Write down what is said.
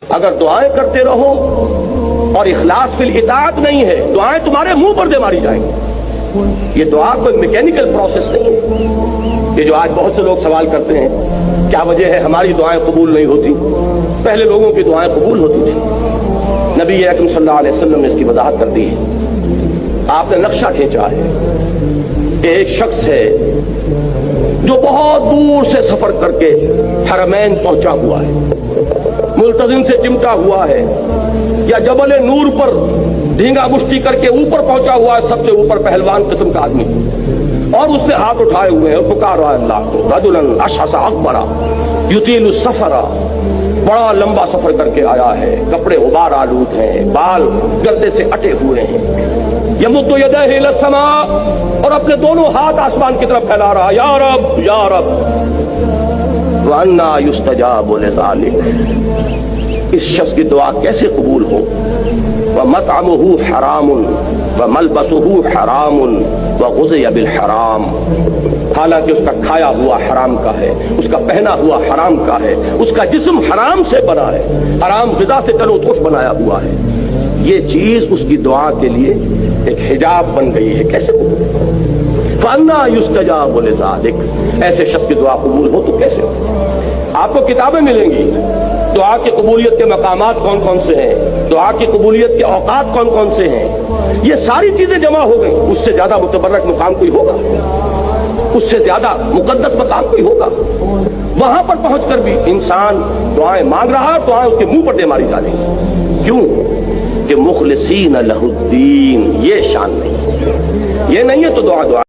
اگر دعائیں کرتے رہو اور اخلاص فی الاطاعت نہیں ہے، دعائیں تمہارے منہ پر دے ماری جائیں گی۔ یہ دعا کوئی میکینیکل پروسیس نہیں ہے۔ یہ جو آج بہت سے لوگ سوال کرتے ہیں کیا وجہ ہے ہماری دعائیں قبول نہیں ہوتی، پہلے لوگوں کی دعائیں قبول ہوتی تھی۔ نبی اکرم صلی اللہ علیہ وسلم نے اس کی وضاحت کر دی ہے۔ آپ نے نقشہ کھینچا ہے، ایک شخص ہے جو بہت دور سے سفر کر کے حرمین پہنچا ہوا ہے، ملتزم سے چمٹا ہوا ہے، یا جبل نور پر ڈھینگا مشتی کر کے اوپر پہنچا ہوا ہے، سب سے اوپر پہلوان قسم کا آدمی، اور اس نے ہاتھ اٹھائے ہوئے ہیں اور پکار رہا ہے اللہ کو، رجلا اشعث اغبر یطیل السفر، بڑا لمبا سفر کر کے آیا ہے، کپڑے غبار آلود ہیں، بال گردے سے اٹے ہوئے ہیں، یمد یدیہ الی السماء، اور اپنے دونوں ہاتھ آسمان کی طرف پھیلا رہا، یا رب یا رب، وَأَنَّىٰ يُسْتَجَابُ لِذَٰلِكَ، اس شخص کی دعا کیسے قبول ہو؟ وَمَطْعَمُهُ حَرَامٌ وَمَلْبَسُهُ حَرَامٌ وَغُذِيَ بِالْحَرَامِ، حالانکہ اس کا کھایا ہوا حرام کا ہے، اس کا پہنا ہوا حرام کا ہے، اس کا جسم حرام سے بنا ہے، حرام غذا سے تلو توش بنایا ہوا ہے، یہ چیز اس کی دعا کے لیے ایک حجاب بن گئی ہے، کیسے قبول؟ فَأَنَّىٰ يُسْتَجَابُ لِذَٰلِكَ، ایسے شخص کی دعا قبول ہو تو کیسے ہو؟ آپ کو کتابیں ملیں گی، دعا کی قبولیت کے مقامات کون کون سے ہیں، دعا کی قبولیت کے اوقات کون کون سے ہیں، یہ ساری چیزیں جمع ہو گئی۔ اس سے زیادہ متبرک مقام کوئی ہوگا؟ اس سے زیادہ مقدس مقام کوئی ہوگا؟ وہاں پر پہنچ کر بھی انسان دعائیں مانگ رہا ہے، دعائیں اس کے منہ پر دے ماری جا رہی ہیں، کیوں کہ مخلصین لہ الدین، یہ شان نہیں، یہ نہیں ہے تو دعا